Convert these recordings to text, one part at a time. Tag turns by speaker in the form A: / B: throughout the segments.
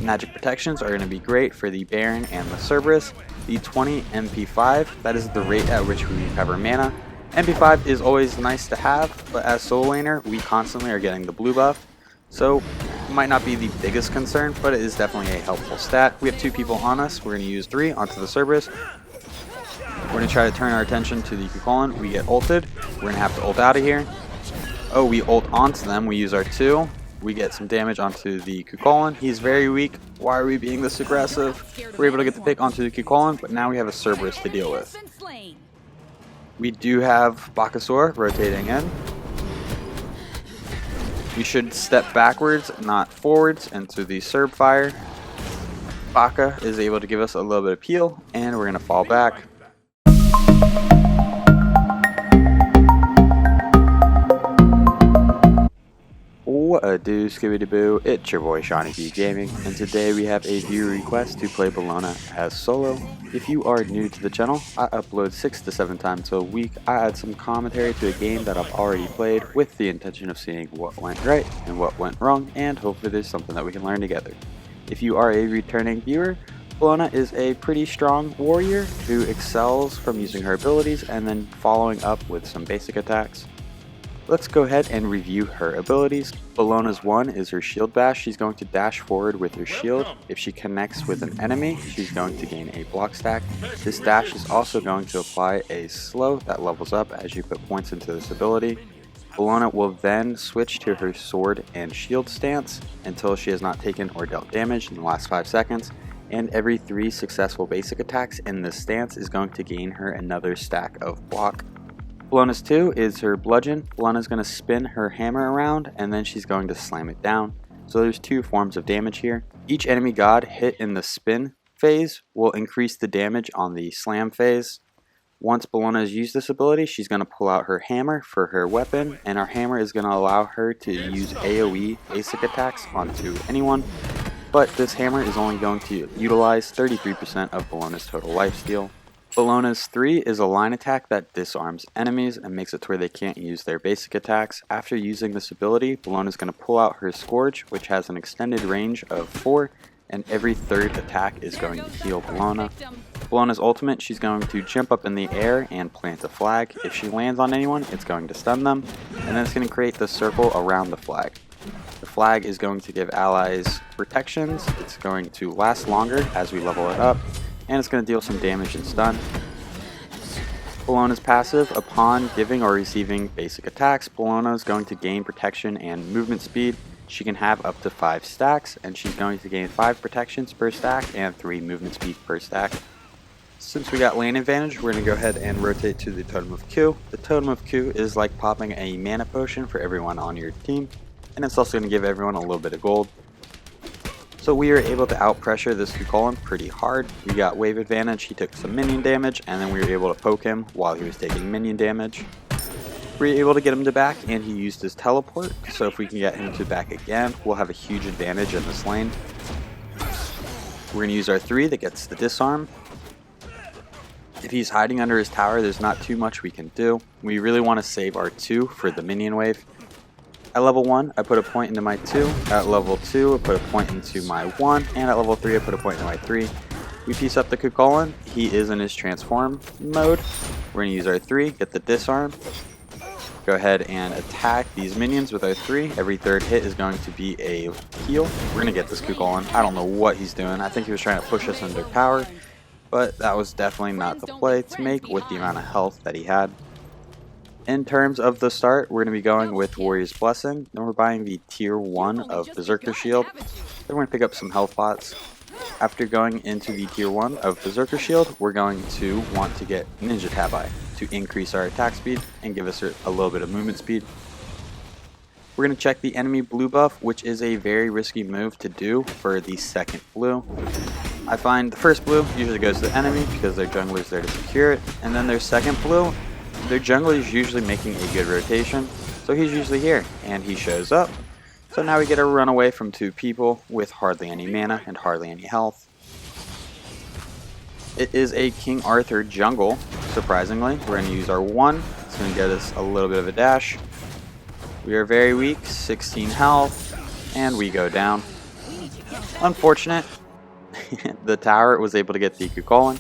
A: magic protections are going to be great for the Baron and the Cerberus. The 20 MP5, that is the rate at which we recover mana. MP5 is always nice to have, but as solo laner, we constantly are getting the blue buff, so it might not be the biggest concern, but it is definitely a helpful stat. We have 2 people on us. We're going to use 3 onto the Cerberus. We're going to try to turn our attention to the Kukulkan. We get ulted. We're going to have to ult out of here. Oh, we ult onto them. We use our 2. We get some damage onto the Kukulkan. He's very weak. Why are we being this aggressive? We're able to get the pick onto the Kukulkan, but now we have a Cerberus to deal with. We do have Bakasor rotating in. We should step backwards, not forwards, into the Cerb fire. Baka is able to give us a little bit of peel, and we're going to fall back. What a do, Skibidi Boo, it's your boy SeanyB Gaming, and today we have a viewer request to play Bellona as solo. If you are new to the channel, I upload 6 to 7 times a week. I add some commentary to a game that I've already played with the intention of seeing what went right and what went wrong, and hopefully there's something that we can learn together. If you are a returning viewer, Bellona is a pretty strong warrior who excels from using her abilities and then following up with some basic attacks. Let's go ahead and review her abilities. Bellona's 1 is her shield bash. She's going to dash forward with her shield. If she connects with an enemy, she's going to gain a block stack. This dash is also going to apply a slow that levels up as you put points into this ability. Bellona will then switch to her sword and shield stance until she has not taken or dealt damage in the last 5 seconds. And every 3 successful basic attacks in this stance is going to gain her another stack of block. Bellona's 2 is her bludgeon. Bellona's going to spin her hammer around and then she's going to slam it down. So there's 2 forms of damage here. Each enemy god hit in the spin phase will increase the damage on the slam phase. Once Bellona has used this ability, she's going to pull out her hammer for her weapon, and our hammer is going to allow her to use AoE basic attacks onto anyone. But this hammer is only going to utilize 33% of Bellona's total lifesteal. Bellona's 3 is a line attack that disarms enemies and makes it to where they can't use their basic attacks. After using this ability, Bellona is going to pull out her Scourge, which has an extended range of 4, and every 3rd attack is going to heal Bellona. Bellona's ultimate, she's going to jump up in the air and plant a flag. If she lands on anyone, it's going to stun them, and then it's going to create the circle around the flag. The flag is going to give allies protections. It's going to last longer as we level it up, and it's going to deal some damage and stun. Bellona's passive, upon giving or receiving basic attacks, Bellona is going to gain protection and movement speed. She can have up to 5 stacks, and she's going to gain 5 protections per stack and 3 movement speed per stack. Since we got lane advantage, we're going to go ahead and rotate to the Totem of Q. The Totem of Q is like popping a mana potion for everyone on your team, and it's also going to give everyone a little bit of gold. So we were able to out pressure this Kukulkan pretty hard. We got wave advantage, he took some minion damage, and then we were able to poke him while he was taking minion damage. We were able to get him to back, and he used his teleport, so if we can get him to back again, we'll have a huge advantage in this lane. We're going to use our 3 that gets the disarm. If he's hiding under his tower, there's not too much we can do. We really want to save our 2 for the minion wave. At level 1, I put a point into my 2. At level 2, I put a point into my 1. And at level 3, I put a point into my 3. We piece up the Kukulkan. He is in his transform mode. We're going to use our 3, get the disarm. Go ahead and attack these minions with our 3. Every 3rd hit is going to be a heal. We're going to get this Kukulkan. I don't know what he's doing. I think he was trying to push us under tower. But that was definitely not the play to make with the amount of health that he had. In terms of the start, we're going to be going with Warrior's Blessing. Then we're buying the tier 1 of Berserker Shield. Then we're going to pick up some health pots. After going into the tier 1 of Berserker Shield, we're going to want to get Ninja Tabi to increase our attack speed and give us a little bit of movement speed. We're going to check the enemy blue buff, which is a very risky move to do for the second blue. I find the first blue usually goes to the enemy because their jungler is there to secure it, and then their second blue, their jungler is usually making a good rotation, so he's usually here, and he shows up. So now we get a run away from 2 people with hardly any mana and hardly any health. It is a King Arthur jungle, surprisingly. We're going to use our 1, it's going to get us a little bit of a dash. We are very weak, 16 health, and we go down. Unfortunate. The tower was able to get the Kukulkan.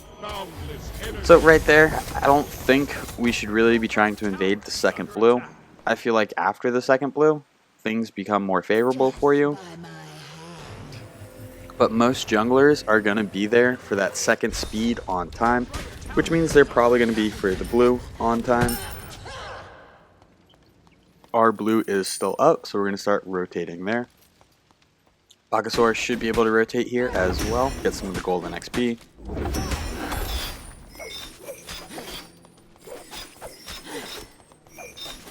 A: So right there, I don't think we should really be trying to invade the second blue. I feel like after the second blue, things become more favorable for you. But most junglers are going to be there for that second speed on time, which means they're probably going to be for the blue on time. Our blue is still up, so we're going to start rotating there. Bakasaur should be able to rotate here as well, get some of the golden XP.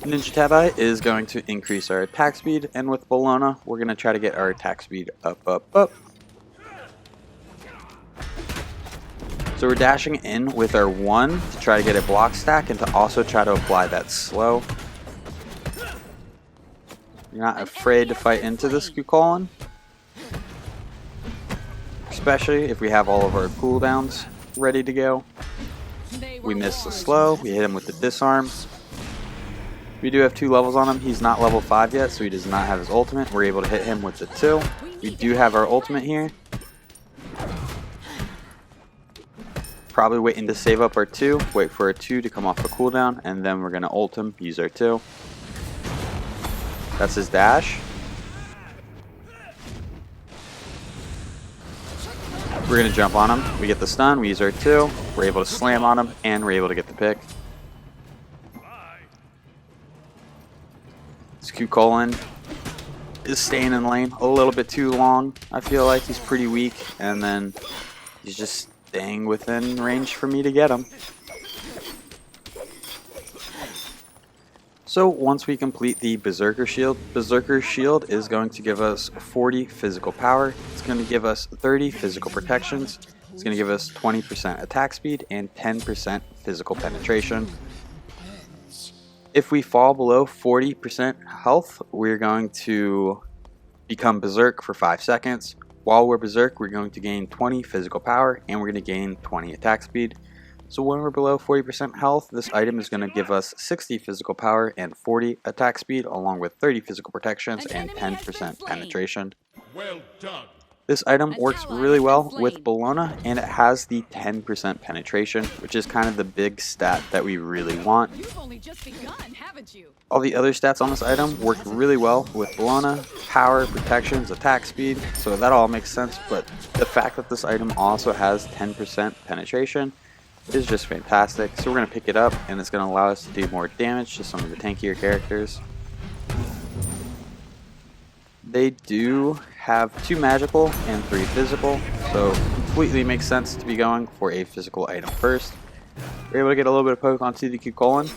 A: Ninja Tabi is going to increase our attack speed, and with Bellona, we're going to try to get our attack speed up. So we're dashing in with our 1 to try to get a block stack and to also try to apply that slow. You're not afraid to fight into this Kukulkan, especially if we have all of our cooldowns ready to go. We miss the slow, we hit him with the disarm. We do have 2 levels on him. He's not level 5 yet, so he does not have his ultimate. We're able to hit him with the 2. We do have our ultimate here. Probably waiting to save up our 2, wait for our 2 to come off the cooldown, and then we're going to ult him, use our 2. That's his dash. We're going to jump on him. We get the stun, we use our 2. We're able to slam on him, and we're able to get the pick. This Kukulkan is staying in lane a little bit too long. I feel like he's pretty weak, and then he's just staying within range for me to get him. So once we complete the Berserker Shield is going to give us 40 physical power. It's going to give us 30 physical protections. It's going to give us 20% attack speed and 10% physical penetration. If we fall below 40% health, we're going to become Berserk for 5 seconds. While we're Berserk, we're going to gain 20 physical power and we're going to gain 20 attack speed. So when we're below 40% health, this item is going to give us 60 physical power and 40 attack speed, along with 30 physical protections and 10% penetration. Well done. This item works really well with Bellona, and it has the 10% penetration, which is kind of the big stat that we really want.
B: You've only just begun, haven't you?
A: All the other stats on this item work really well with Bellona: power, protections, attack speed, so that all makes sense, but the fact that this item also has 10% penetration is just fantastic. So we're going to pick it up, and it's going to allow us to do more damage to some of the tankier characters. They do have 2 magical and 3 physical, so completely makes sense to be going for a physical item first. We're able to get a little bit of poke onto the Kukulkan.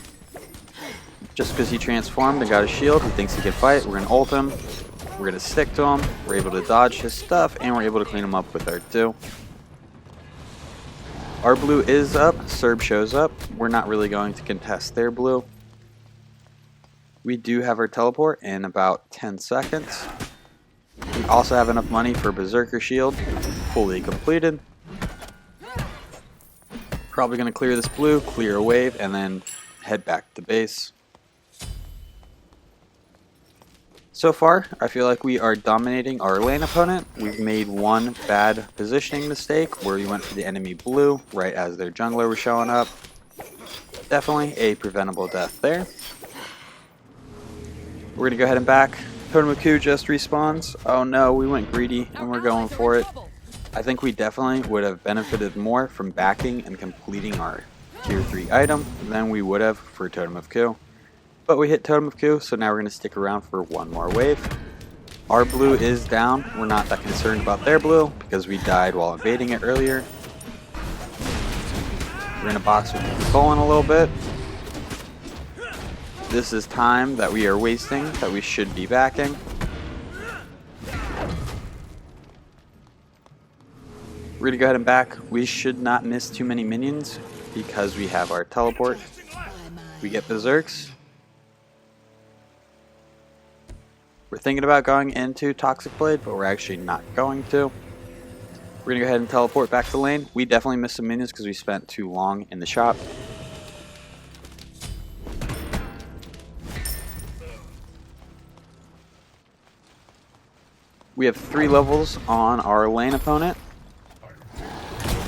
A: Just because he transformed and got a shield, he thinks he can fight. We're going to ult him, we're going to stick to him, we're able to dodge his stuff, and we're able to clean him up with our 2. Our blue is up, Serb shows up. We're not really going to contest their blue. We do have our teleport in about 10 seconds. We also have enough money for Berserker Shield, fully completed. Probably going to clear this blue, clear a wave, and then head back to base. So far, I feel like we are dominating our lane opponent. We've made one bad positioning mistake where we went for the enemy blue right as their jungler was showing up. Definitely a preventable death there. We're going to go ahead and back. Totem of Ku just respawns. Oh no, we went greedy and we're going for it. I think we definitely would have benefited more from backing and completing our tier 3 item than we would have for Totem of Ku. But we hit Totem of Ku, so now we're going to stick around for one more wave. Our blue is down. We're not that concerned about their blue because we died while invading it earlier. We're going to box with the Kukulkan a little bit. This is time that we are wasting, that we should be backing. We're going to go ahead and back. We should not miss too many minions because we have our teleport. We get Berserks. We're thinking about going into Toxic Blade, but we're actually not going to. We're going to go ahead and teleport back to lane. We definitely missed some minions because we spent too long in the shop. We have 3 levels on our lane opponent.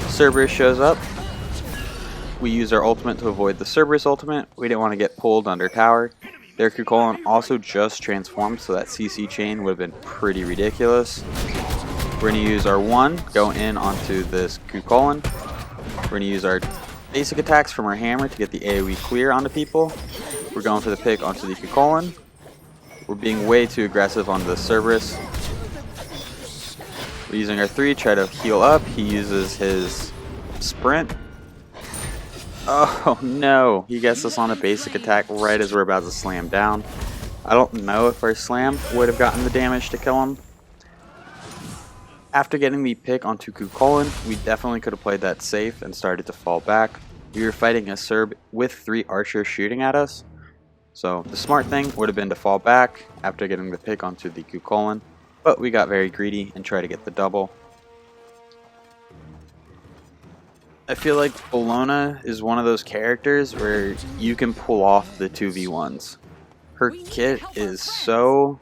A: Cerberus shows up. We use our ultimate to avoid the Cerberus ultimate. We didn't want to get pulled under tower. Their Kukulkan also just transformed, so that CC chain would have been pretty ridiculous. We're going to use our 1, go in onto this Kukulkan. We're going to use our basic attacks from our hammer to get the AoE clear onto people. We're going for the pick onto the Kukulkan. We're being way too aggressive on the Cerberus. We're using our 3, try to heal up. He uses his sprint. Oh no, he gets us on a basic attack right as we're about to slam down. I don't know if our slam would have gotten the damage to kill him. After getting the pick onto Kukulkan, we definitely could have played that safe and started to fall back. We were fighting a Serb with 3 archers shooting at us. So the smart thing would have been to fall back after getting the pick onto the Kukulkan. But we got very greedy and tried to get the double. I feel like Bellona is one of those characters where you can pull off the 2v1s. Her kit is so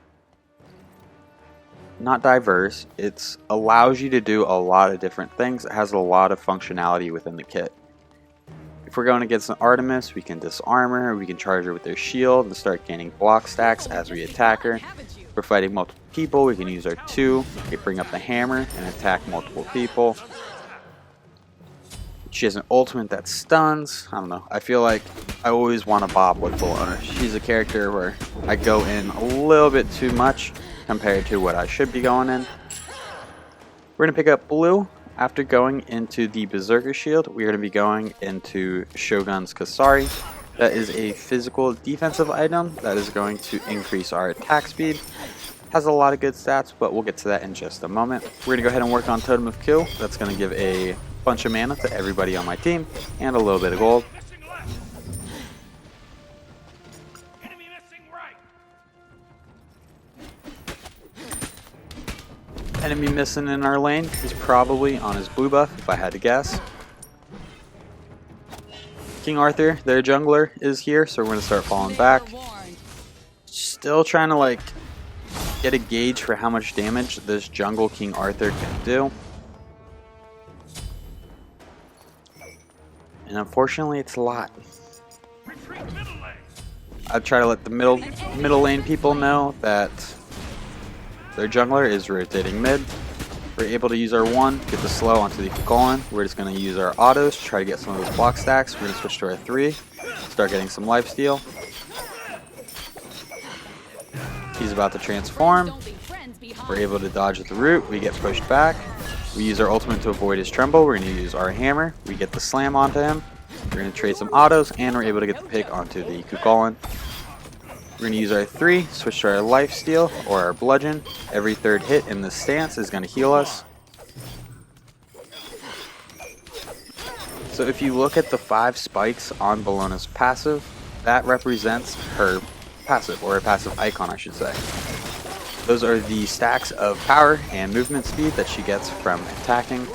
A: not diverse. It allows you to do a lot of different things. It has a lot of functionality within the kit. If we're going against an Artemis, we can disarm her, we can charge her with their shield and start gaining block stacks as we attack her. If we're fighting multiple people, we can use our 2, we bring up the hammer and attack multiple people. She has an ultimate that stuns. I don't know. I feel like I always want to bob with Bellona. She's a character where I go in a little bit too much compared to what I should be going in. We're going to pick up blue. After going into the Berserker shield, we're going to be going into Shogun's Kusari. That is a physical defensive item that is going to increase our attack speed. Has a lot of good stats, but we'll get to that in just a moment. We're going to go ahead and work on Totem of Kill. That's going to give a bunch of mana to everybody on my team and a little bit of gold. Enemy missing in our lane. He's probably on his blue buff if I had to guess. King Arthur, their jungler, is here, so we're going to start falling back. Still trying to like get a gauge for how much damage this jungle King Arthur can do. And unfortunately, it's a lot. I try to let the middle lane people know that their jungler is rotating mid. We're able to use our 1, get the slow onto the Kukulkan. We're just going to use our autos to try to get some of those block stacks. We're going to switch to our 3, start getting some lifesteal. He's about to transform. We're able to dodge the root. We get pushed back. We use our ultimate to avoid his tremble. We're going to use our hammer. We get the slam onto him. We're going to trade some autos, and we're able to get the pick onto the Kukulkan. We're going to use our 3, switch to our lifesteal or our bludgeon. Every 3rd hit in this stance is going to heal us. So if you look at the 5 spikes on Bellona's passive, that represents her passive, or a passive icon I should say. Those are the stacks of power and movement speed that she gets from attacking.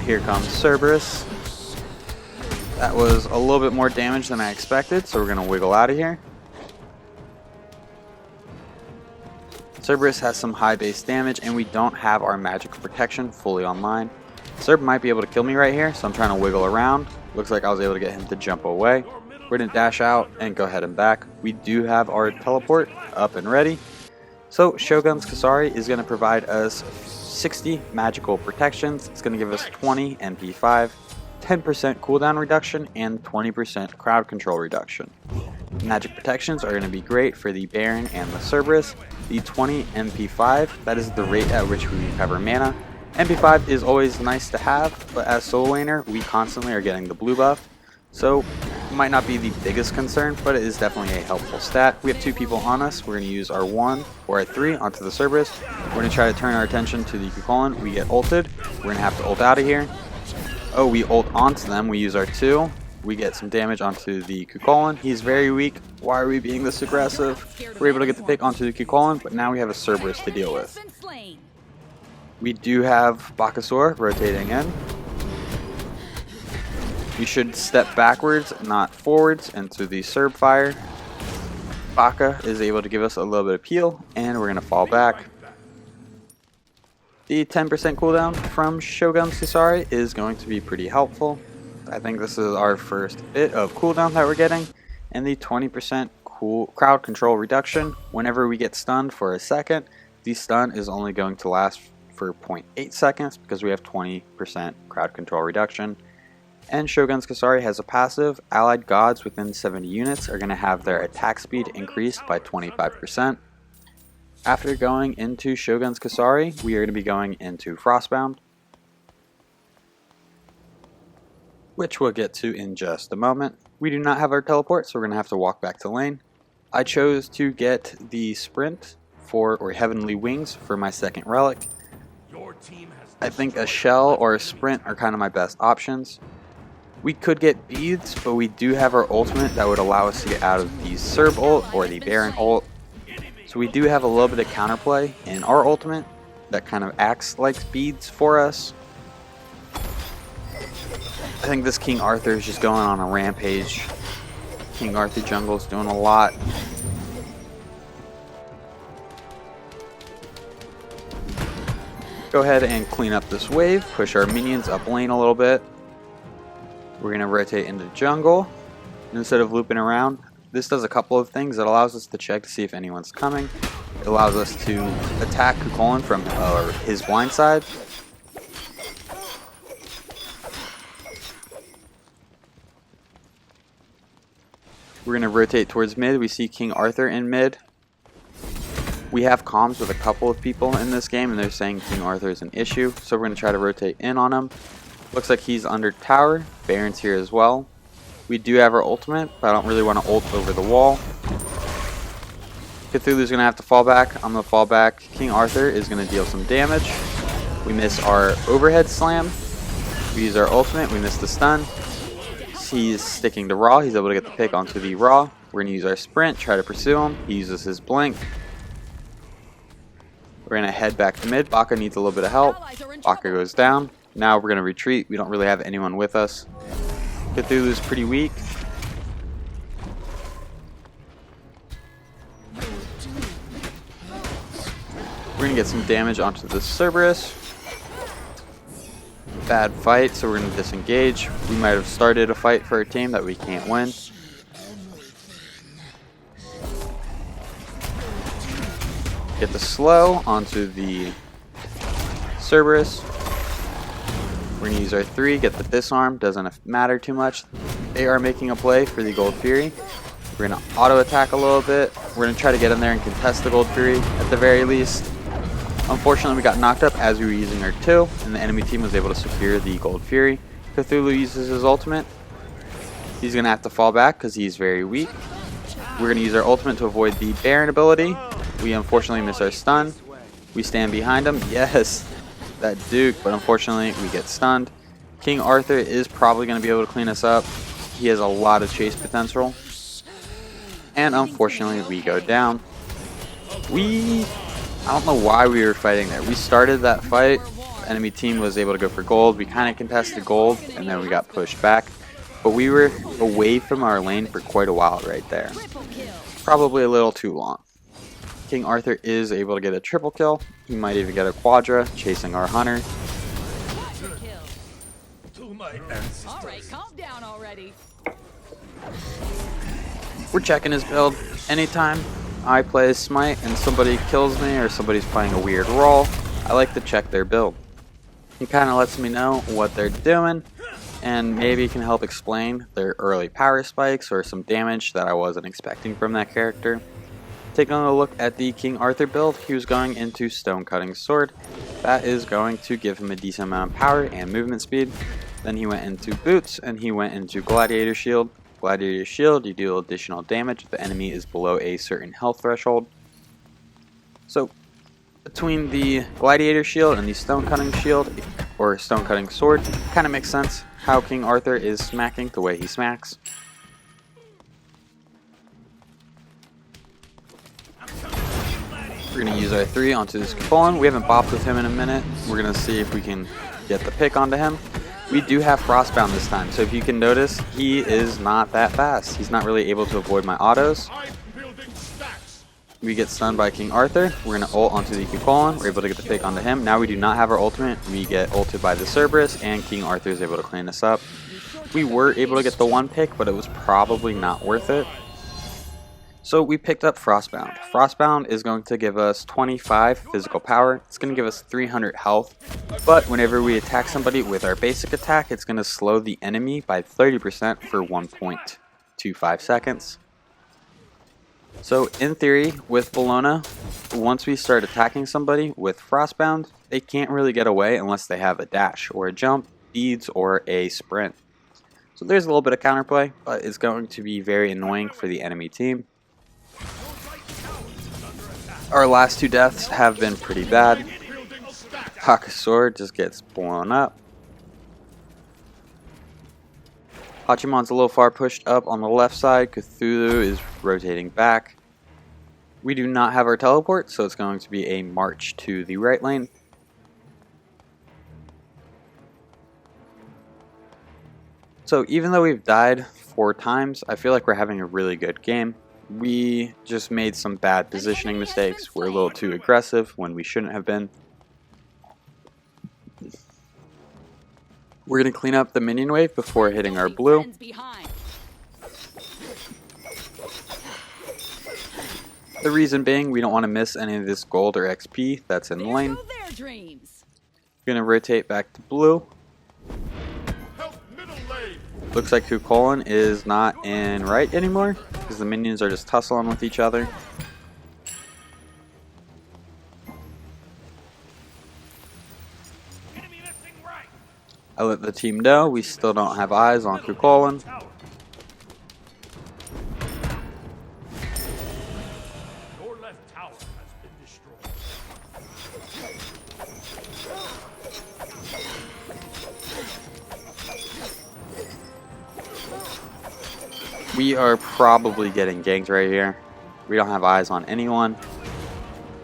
A: Here comes Cerberus. That was a little bit more damage than I expected, so we're going to wiggle out of here. Cerberus has some high base damage, and we don't have our magic protection fully online. Cerb might be able to kill me right here, so I'm trying to wiggle around. Looks like I was able to get him to jump away. We're going to dash out and go ahead and back. We do have our teleport up and ready. So Shogun's Kusari is going to provide us 60 magical protections. It's going to give us 20 MP5, 10% cooldown reduction, and 20% crowd control reduction. Magic protections are going to be great for the Baron and the Cerberus. The 20 MP5, that is the rate at which we recover mana. MP5 is always nice to have, but as solo laner, we constantly are getting the blue buff. So it might not be the biggest concern, but it is definitely a helpful stat. We have 2 people on us. We're going to use our 1 or our 3 onto the Cerberus. We're going to try to turn our attention to the Kukulkan. We get ulted. We're going to have to ult out of here. Oh, we ult onto them. We use our 2. We get some damage onto the Kukulkan. He's very weak. Why are we being this aggressive? We're able to get the pick onto the Kukulkan, but now we have a Cerberus to deal with. We do have Bakasor rotating in. We should step backwards, not forwards, into the Cerb fire. Baka is able to give us a little bit of peel, and we're going to fall back. The 10% cooldown from Shogun's Kusari is going to be pretty helpful. I think this is our first bit of cooldown that we're getting, and the 20% crowd control reduction. Whenever we get stunned for a second, the stun is only going to last for 0.8 seconds because we have 20% crowd control reduction. And Shogun's Kusari has a passive. Allied gods within 70 units are going to have their attack speed increased by 25%. After going into Shogun's Kusari, we are going to be going into Frostbound, which we'll get to in just a moment. We do not have our teleport, so we're going to have to walk back to lane. I chose to get the sprint or heavenly wings for my second relic. I think a shell or a sprint are kind of my best options. We could get beads, but we do have our ultimate that would allow us to get out of the Serb ult or the Baron ult. So we do have a little bit of counterplay in our ultimate that kind of acts like beads for us. I think this King Arthur is just going on a rampage. King Arthur jungle is doing a lot. Go ahead and clean up this wave, push our minions up lane a little bit. We're going to rotate into jungle. Instead of looping around, this does a couple of things. It allows us to check to see if anyone's coming. It allows us to attack Kukulin from his blind side. We're going to rotate towards mid. We see King Arthur in mid. We have comms with a couple of people in this game, and they're saying King Arthur is an issue. So we're going to try to rotate in on him. Looks like he's under tower. Baron's here as well. We do have our ultimate, but I don't really want to ult over the wall. Cthulhu's going to have to fall back. I'm going to fall back. King Arthur is going to deal some damage. We miss our overhead slam. We use our ultimate. We miss the stun. He's sticking to Raw. He's able to get the pick onto the Raw. We're going to use our sprint, try to pursue him. He uses his blink. We're going to head back to mid. Baka needs a little bit of help. Baka goes down. Now we're going to retreat. We don't really have anyone with us. Cthulhu's pretty weak. We're going to get some damage onto the Cerberus. Bad fight, so we're going to disengage. We might have started a fight for a team that we can't win. Get the slow onto the Cerberus. We're going to use our 3, get the disarm, doesn't matter too much. They are making a play for the Gold Fury. We're going to auto attack a little bit. We're going to try to get in there and contest the Gold Fury at the very least. Unfortunately, we got knocked up as we were using our 2, and the enemy team was able to secure the Gold Fury. Cthulhu uses his ultimate. He's going to have to fall back because he's very weak. We're going to use our ultimate to avoid the Baron ability. We unfortunately miss our stun. We stand behind him. Yes, that Duke, but unfortunately we get stunned. King Arthur is probably going to be able to clean us up. He has a lot of chase potential. And unfortunately we go down. I don't know why we were fighting there. We started that fight. The enemy team was able to go for gold. We kind of contested gold, and then we got pushed back. But we were away from our lane for quite a while right there. Probably a little too long. King Arthur is able to get a triple kill. He might even get a quadra, chasing our hunter.
B: Alright, calm down already.
A: We're checking his build. Anytime I play Smite and somebody kills me or somebody's playing a weird role, I like to check their build. It kind of lets me know what they're doing, and maybe can help explain their early power spikes or some damage that I wasn't expecting from that character. Taking a look at the King Arthur build, he was going into Stone Cutting Sword. That is going to give him a decent amount of power and movement speed. Then he went into Boots, and he went into Gladiator Shield. Gladiator Shield, you deal additional damage if the enemy is below a certain health threshold. So, between the Gladiator Shield and the Stone Cutting Shield, or Stone Cutting Sword, kind of makes sense how King Arthur is smacking the way he smacks. We're going to use our 3 onto this Kukulin. We haven't bopped with him in a minute. We're going to see if we can get the pick onto him. We do have Frostbound this time, so if you can notice, he is not that fast. He's not really able to avoid my autos. We get stunned by King Arthur. We're going to ult onto the Cuchulainn. We're able to get the pick onto him. Now we do not have our ultimate. We get ulted by the Cerberus, and King Arthur is able to clean us up. We were able to get the one pick, but it was probably not worth it. So we picked up Frostbound. Frostbound is going to give us 25 physical power. It's going to give us 300 health. But whenever we attack somebody with our basic attack, it's going to slow the enemy by 30% for 1.25 seconds. So in theory, with Bellona, once we start attacking somebody with Frostbound, they can't really get away unless they have a dash or a jump, beads, or a sprint. So there's a little bit of counterplay, but it's going to be very annoying for the enemy team. Our last two deaths have been pretty bad. Sword just gets blown up. Hachimon's a little far pushed up on the left side. Cthulhu is rotating back. We do not have our teleport, so it's going to be a march to the right lane. So even though we've died 4 times, I feel like we're having a really good game. We just made some bad positioning mistakes. We're a little too aggressive when we shouldn't have been. We're going to clean up the minion wave before hitting our blue. The reason being, we don't want to miss any of this gold or XP that's in the lane. We're going to rotate back to blue. Looks like Cuchulainn is not in right anymore, because the minions are just tussling with each other. I let the team know we still don't have eyes on Cuchulainn. We are probably getting ganked right here. We don't have eyes on anyone.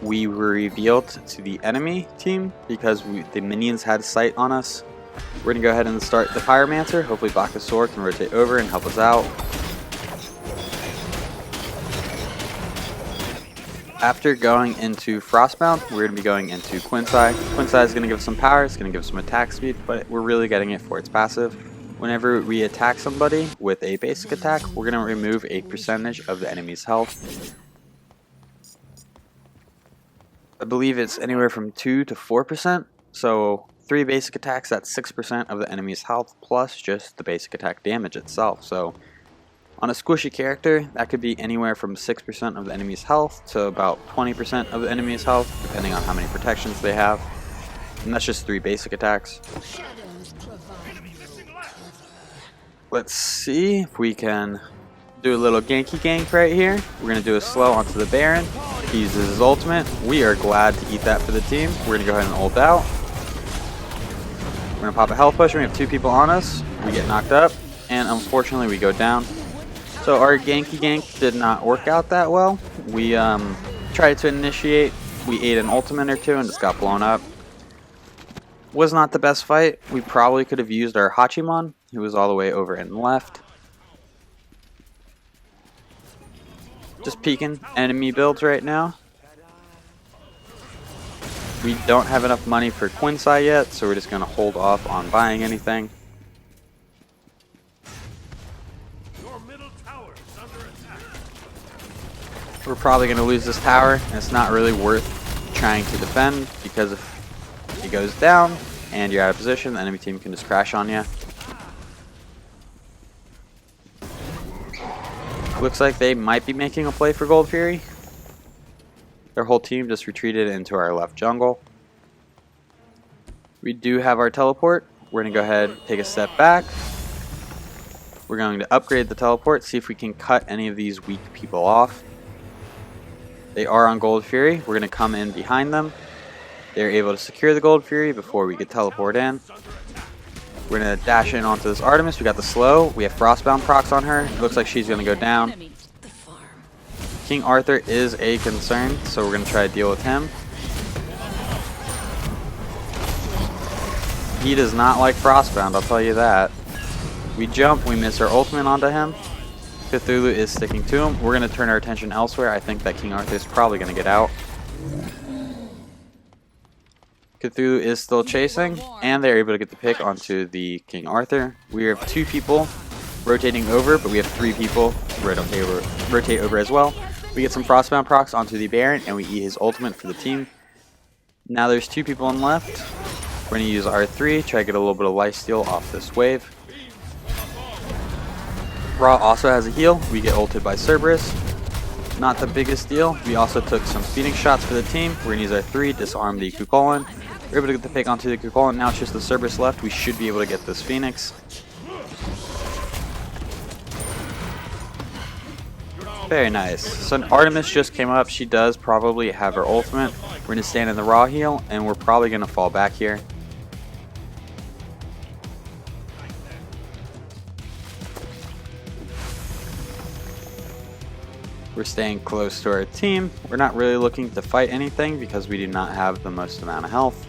A: We were revealed to the enemy team because the minions had sight on us. We're going to go ahead and start the Pyromancer. Hopefully Bakasor can rotate over and help us out. After going into Frostbound, we're going to be going into Qin Sias. Qin Sias is going to give us some power, it's going to give us some attack speed, but we're really getting it for its passive. Whenever we attack somebody with a basic attack, we're going to remove a percentage of the enemy's health. I believe it's anywhere from 2 to 4%, so 3 basic attacks, that's 6% of the enemy's health, plus just the basic attack damage itself. So on a squishy character, that could be anywhere from 6% of the enemy's health to about 20% of the enemy's health, depending on how many protections they have. And that's just 3 basic attacks. Let's see if we can do a little ganky gank right here. We're going to do a slow onto the Baron. He uses his ultimate. We are glad to eat that for the team. We're going to go ahead and ult out. We're going to pop a health potion. We have 2 people on us. We get knocked up, and unfortunately we go down. So our ganky gank did not work out that well. We tried to initiate. We ate an ultimate or 2 and just got blown up. Was not the best fight. We probably could have used our Hachimon, who was all the way over and left. Just peeking enemy builds right now. We don't have enough money for Qin Sias yet, so we're just going to hold off on buying anything. We're probably going to lose this tower, and it's not really worth trying to defend, because if it goes down and you're out of position, the enemy team can just crash on you. Looks like they might be making a play for Gold Fury. Their whole team just retreated into our left jungle. We do have our teleport. We're going to go ahead and take a step back. We're going to upgrade the teleport, see if we can cut any of these weak people off. They are on Gold Fury. We're going to come in behind them. They're able to secure the Gold Fury before we could teleport in. We're going to dash in onto this Artemis. We got the slow. We have Frostbound procs on her. It looks like she's going to go down. King Arthur is a concern, so we're going to try to deal with him. He does not like Frostbound, I'll tell you that. We jump, we miss our ultimate onto him. Cthulhu is sticking to him. We're going to turn our attention elsewhere. I think that King Arthur is probably going to get out. Cthulhu is still chasing, and they're able to get the pick onto the King Arthur. We have 2 people rotating over, but we have 3 people rotate over as well. We get some Frostbound procs onto the Baron, and we eat his ultimate for the team. Now there's 2 people on left. We're going to use R3, try to get a little bit of lifesteal off this wave. Ra also has a heal. We get ulted by Cerberus. Not the biggest deal. We also took some Phoenix shots for the team. We're going to use our 3, disarm the Kukulkan. We're able to get the pick onto the Kukulkan. Now it's just the Cerberus left. We should be able to get this Phoenix. Very nice. So Artemis just came up. She does probably have her ultimate. We're going to stand in the Ra heal, and we're probably going to fall back here. We're staying close to our team. We're not really looking to fight anything because we do not have the most amount of health.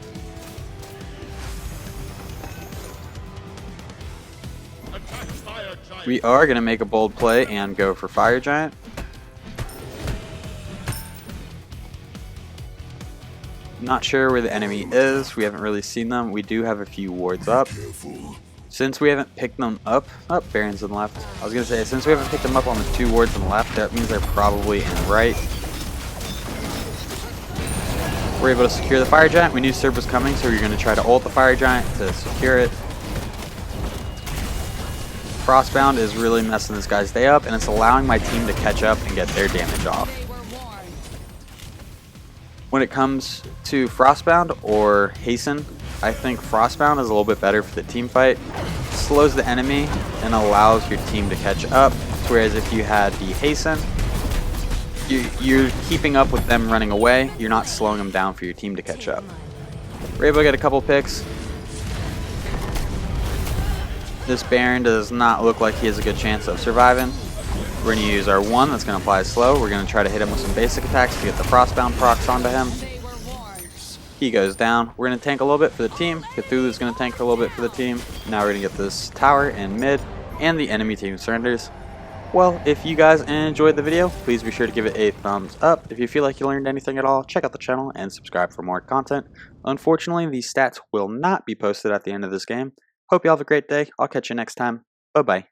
A: We are going to make a bold play and go for Fire Giant. Not sure where the enemy is. We haven't really seen them. We do have a few wards up. Since we haven't picked them up, Baron's on the left. I was going to say, since we haven't picked them up on the 2 wards on the left, that means they're probably in right. We're able to secure the Fire Giant. We knew Serb was coming, so we're going to try to ult the Fire Giant to secure it. Frostbound is really messing this guy's day up, and it's allowing my team to catch up and get their damage off. When it comes to Frostbound or Hasten, I think Frostbound is a little bit better for the team fight. Slows the enemy and allows your team to catch up, whereas if you had the Hasten, you're keeping up with them running away. You're not slowing them down for your team to catch up. We're able to get a couple picks. This Baron does not look like he has a good chance of surviving. We're going to use our 1 that's going to apply slow. We're going to try to hit him with some basic attacks to get the Frostbound procs onto him. He goes down. We're going to tank a little bit for the team. Cthulhu's going to tank a little bit for the team. Now we're going to get this tower in mid, and the enemy team surrenders. Well, if you guys enjoyed the video, please be sure to give it a thumbs up. If you feel like you learned anything at all, check out the channel and subscribe for more content. Unfortunately, these stats will not be posted at the end of this game. Hope you all have a great day. I'll catch you next time. Bye-bye.